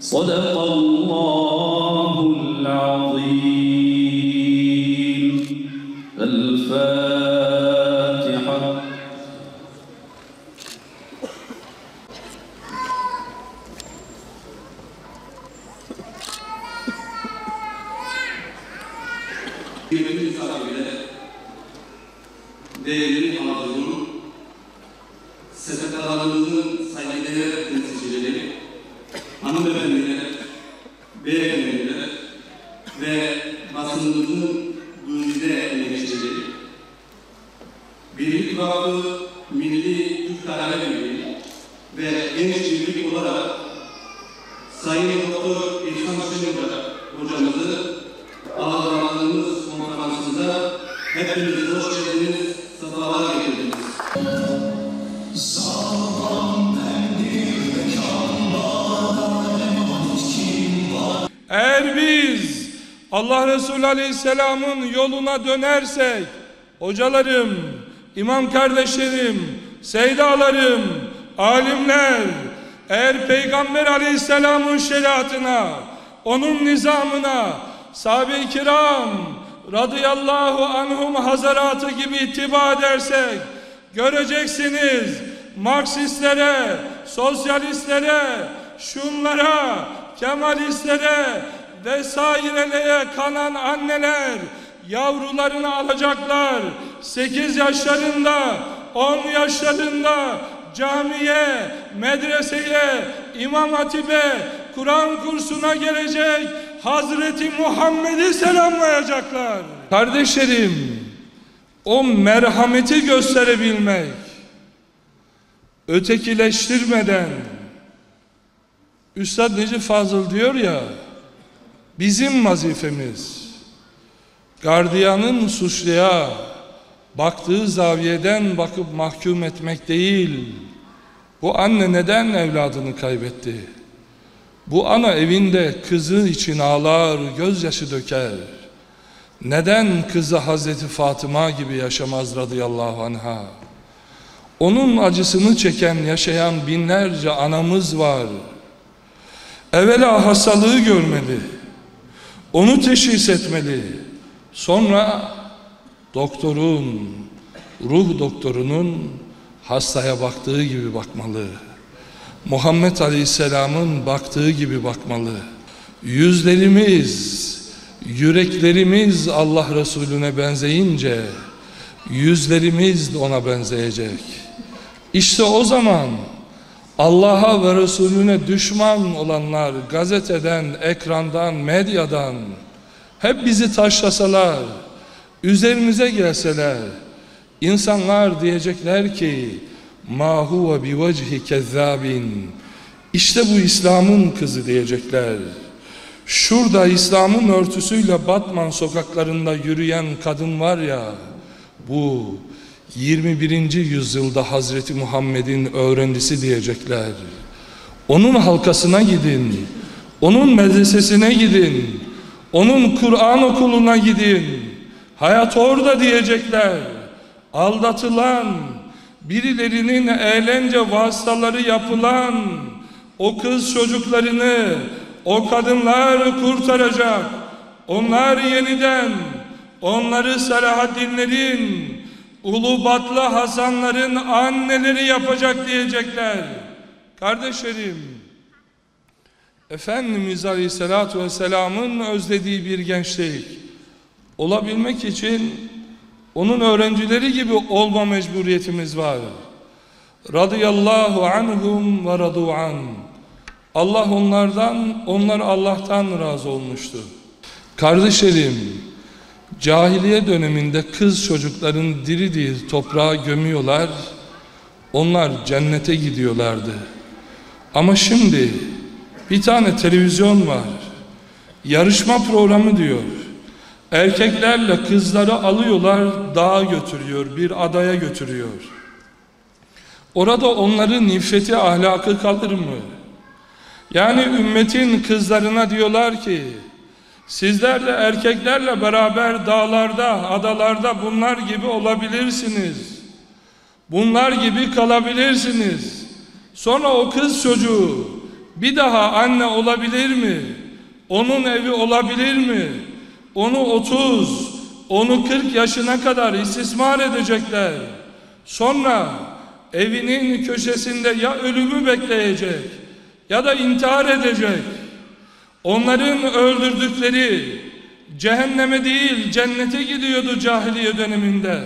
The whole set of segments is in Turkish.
Sadakallahul azim. El-Fatiha. Kıymetli misafirler, değerli anadolu, STK'larımızın saygıdeğer temsilcileri, hanımefendiler, beyefendiler ve basınımızın güzide emekçileri, Birlik Vakfı Milli Türk Talebe Birliği ve Genç Birlik olarak Sayın Doktor İhsan Şenur'da hocamızı ağırladığımız konferansında hepiniz hoş geldiniz, sefalar getirdiniz. Eğer biz Allah Resulü Aleyhisselam'ın yoluna dönersek, hocalarım, imam kardeşlerim, seydalarım, alimler, eğer Peygamber Aleyhisselam'ın şeriatına, onun nizamına, sahabe-i kiram radıyallahu anhum hazaratı gibi ittiba edersek, göreceksiniz Marksistlere, sosyalistlere, şunlara, Kemalistlere vesairelere kanan anneler yavrularını alacaklar. 8 yaşlarında, 10 yaşlarında camiye, medreseye, İmam Hatip'e, Kur'an kursuna gelecek Hazreti Muhammed'i selamlayacaklar. Kardeşlerim, o merhameti gösterebilmek, ötekileştirmeden, Üstad Necip Fazıl diyor ya, bizim vazifemiz gardiyanın suçluya baktığı zaviyeden bakıp mahkum etmek değil. Bu anne neden evladını kaybetti? Bu ana evinde kızı için ağlar, gözyaşı döker. Neden kızı Hazreti Fatıma gibi yaşamaz radıyallahu anha? Onun acısını çeken, yaşayan binlerce anamız var. Evvela hastalığı görmeli, onu teşhis etmeli, sonra doktorun, ruh doktorunun hastaya baktığı gibi bakmalı. Muhammed Aleyhisselam'ın baktığı gibi bakmalı. Yüzlerimiz, yüreklerimiz Allah Resulüne benzeyince yüzlerimiz de ona benzeyecek. İşte o zaman Allah'a ve Resulüne düşman olanlar gazeteden, ekrandan, medyadan hep bizi taşlasalar, üzerimize gelseler, insanlar diyecekler ki ma huve bi vecihi kezzabin, işte bu İslam'ın kızı diyecekler. Şurada İslam'ın örtüsüyle Batman sokaklarında yürüyen kadın var ya, bu 21. yüzyılda Hazreti Muhammed'in öğrencisi diyecekler. Onun halkasına gidin, onun medresesine gidin, onun Kur'an okuluna gidin. Hayat orada diyecekler. Aldatılan, birilerinin eğlence vasıtaları yapılan o kız çocuklarını o kadınlar kurtaracak. Onlar yeniden, onları Selahaddinlerin, Ulubatlı Hasanların anneleri yapacak diyecekler. Kardeşlerim, Efendimiz Aleyhisselatü Vesselam'ın özlediği bir gençlik olabilmek için onun öğrencileri gibi olma mecburiyetimiz var. Radıyallahu anhum ve radu an. Allah onlardan, onlar Allah'tan razı olmuştu. Kardeşlerim, cahiliye döneminde kız çocukların diri diri toprağa gömüyorlar, onlar cennete gidiyorlardı. Ama şimdi bir tane televizyon var, yarışma programı diyor. Erkeklerle kızları alıyorlar, dağa götürüyor, bir adaya götürüyor. Orada onların iffeti, ahlakı kalır mı? Yani ümmetin kızlarına diyorlar ki, sizler de erkeklerle beraber dağlarda, adalarda bunlar gibi olabilirsiniz. Bunlar gibi kalabilirsiniz. Sonra o kız çocuğu bir daha anne olabilir mi? Onun evi olabilir mi? Onu 30, onu 40 yaşına kadar istismar edecekler. Sonra evinin köşesinde ya ölümü bekleyecek ya da intihar edecek. Onların öldürdükleri cehenneme değil cennete gidiyordu cahiliye döneminde.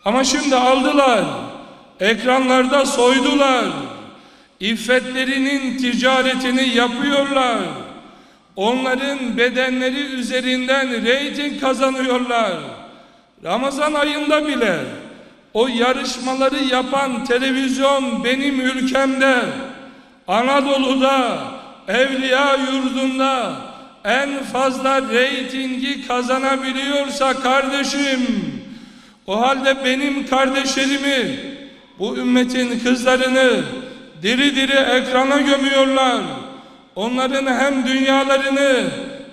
Ama şimdi aldılar, ekranlarda soydular, iffetlerinin ticaretini yapıyorlar. Onların bedenleri üzerinden reyting kazanıyorlar. Ramazan ayında bile o yarışmaları yapan televizyon benim ülkemde, Anadolu'da, Evliya Yurdu'nda en fazla reytingi kazanabiliyorsa kardeşim, o halde benim kardeşlerimi, bu ümmetin kızlarını diri diri ekrana gömüyorlar. Onların hem dünyalarını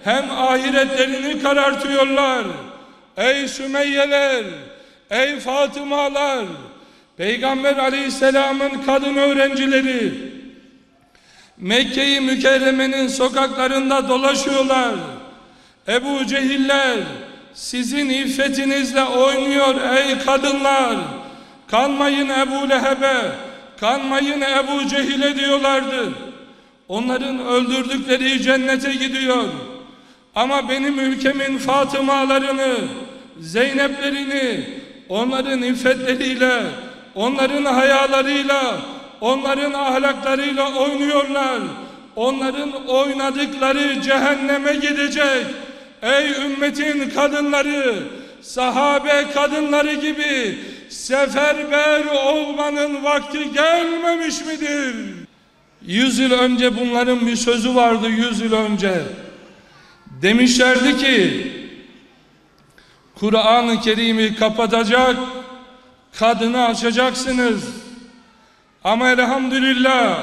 hem ahiretlerini karartıyorlar. Ey Sümeyyeler, ey Fatımalar, Peygamber Aleyhisselam'ın kadın öğrencileri Mekke-i Mükerreme'nin sokaklarında dolaşıyorlar. Ebu Cehiller sizin iffetinizle oynuyor ey kadınlar. Kanmayın Ebu Leheb'e, kanmayın Ebu Cehil'e diyorlardı. Onların öldürdükleri cennete gidiyor. Ama benim ülkemin Fatımalarını, Zeyneplerini, onların iffetleriyle, onların hayalarıyla, onların ahlaklarıyla oynuyorlar. Onların oynadıkları cehenneme gidecek. Ey ümmetin kadınları, sahabe kadınları gibi seferber olmanın vakti gelmemiş midir? 100 yıl önce bunların bir sözü vardı, 100 yıl önce. Demişlerdi ki, Kur'an-ı Kerim'i kapatacak, kadını açacaksınız. Ama elhamdülillah,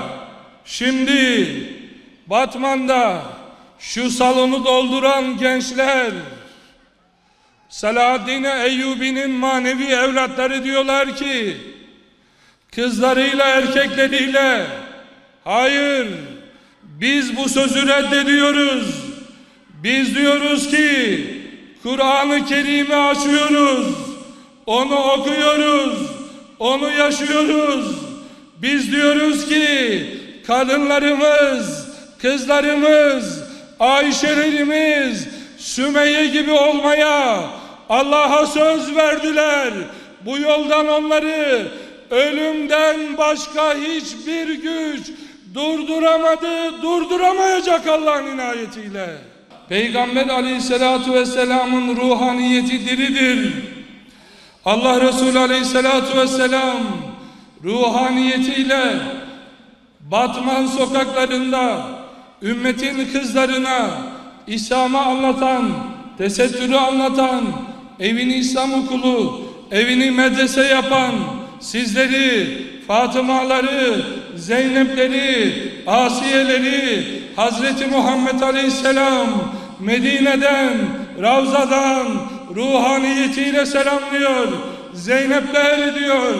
şimdi Batman'da şu salonu dolduran gençler, Selahaddin Eyyubi'nin manevi evlatları diyorlar ki, kızlarıyla erkekleriyle, hayır, biz bu sözü reddediyoruz. Biz diyoruz ki, Kur'an-ı Kerim'i açıyoruz, onu okuyoruz, onu yaşıyoruz. Biz diyoruz ki, kadınlarımız, kızlarımız, Ayşelerimiz, Sümeyye gibi olmaya Allah'a söz verdiler. Bu yoldan onları ölümden başka hiçbir güç durduramadı, durduramayacak Allah'ın inayetiyle. Peygamber Aleyhisselatü Vesselam'ın ruhaniyeti diridir. Allah Resulü Aleyhisselatü Vesselam ruhaniyetiyle Batman sokaklarında ümmetin kızlarına İslam'ı anlatan, tesettürü anlatan, evini İslam okulu, evini medrese yapan sizleri, Fatımaları, Zeynepleri, Asiyeleri, Hazreti Muhammed Aleyhisselam Medine'den, Ravza'dan ruhaniyetiyle selamlıyor. Zeynepler diyor,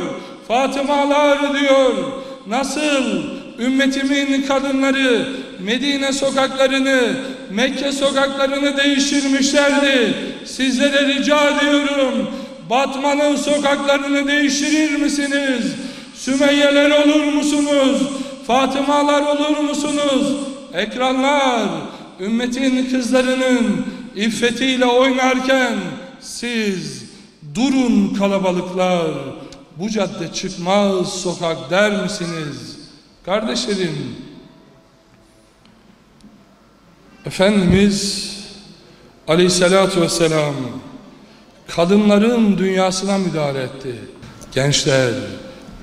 Fatımalar diyor. Nasıl ümmetimin kadınları Medine sokaklarını, Mekke sokaklarını değiştirmişlerdi. Sizlere rica ediyorum, Batman'ın sokaklarını değiştirir misiniz? Sümeyyeler olur musunuz? Fatımalar olur musunuz? Ekranlar ümmetin kızlarının iffetiyle oynarken siz durun kalabalıklar, bu cadde çıkmaz sokak der misiniz? Kardeşlerim, Efendimiz Aleyhisselatü Vesselam kadınların dünyasına müdahale etti. Gençler,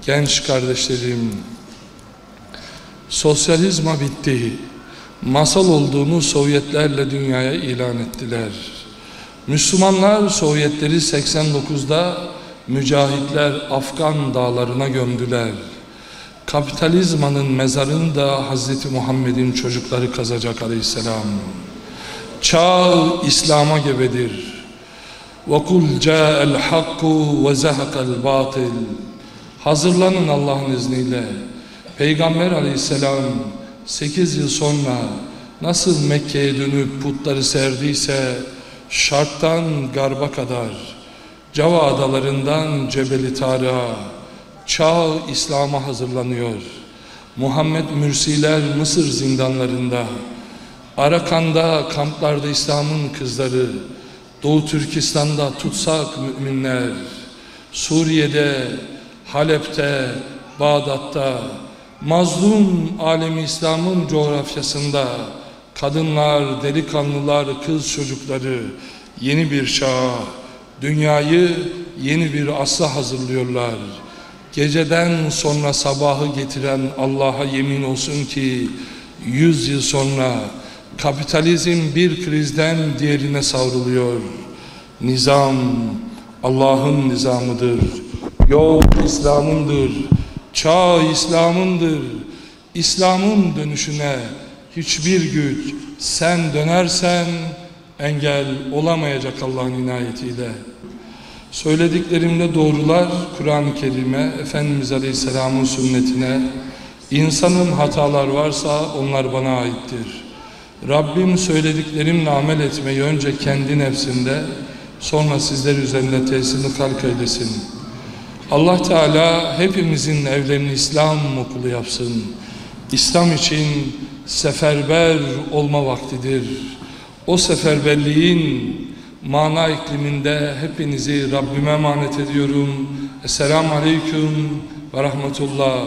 genç kardeşlerim, sosyalizma bitti. Masal olduğunu Sovyetlerle dünyaya ilan ettiler. Müslümanlar Sovyetleri 89'da, mücahitler Afgan dağlarına gömdüler. Kapitalizmanın mezarını da Hazreti Muhammed'in çocukları kazacak aleyhisselam. Çağ İslam'a gebedir. وَقُلْ جَاءَ الْحَقُّ وَزَهَقَ الْبَاطِلِ. Hazırlanın Allah'ın izniyle. Peygamber aleyhisselam 8 yıl sonra nasıl Mekke'ye dönüp putları serdiyse, şarktan garba kadar, Cava adalarından Cebeli Tarık'a, çağ İslam'a hazırlanıyor. Muhammed Mürsiler Mısır zindanlarında, Arakan'da kamplarda İslam'ın kızları, Doğu Türkistan'da tutsak müminler, Suriye'de, Halep'te, Bağdat'ta, mazlum alemi İslam'ın coğrafyasında kadınlar, delikanlılar, kız çocukları yeni bir çağa, dünyayı yeni bir asla hazırlıyorlar. Geceden sonra sabahı getiren Allah'a yemin olsun ki 100 yıl sonra kapitalizm bir krizden diğerine savruluyor. Nizam Allah'ın nizamıdır. Yol İslam'ındır. Çağ İslam'ındır. İslam'ın dönüşüne hiçbir güç sen dönersen engel olamayacak Allah'ın inayetiyle. Söylediklerimde doğrular Kur'an-ı Kerim'e, Efendimiz Aleyhisselam'ın sünnetine, insanın hatalar varsa onlar bana aittir. Rabbim söylediklerimle amel etmeyi önce kendi nefsinde, sonra sizler üzerinde tesirini halk eylesin. Allah Teala hepimizin evlerini İslam okulu yapsın. İslam için seferber olma vaktidir. O seferberliğin mana ikliminde hepinizi Rabbime emanet ediyorum. Esselamu Aleyküm ve Rahmetullah.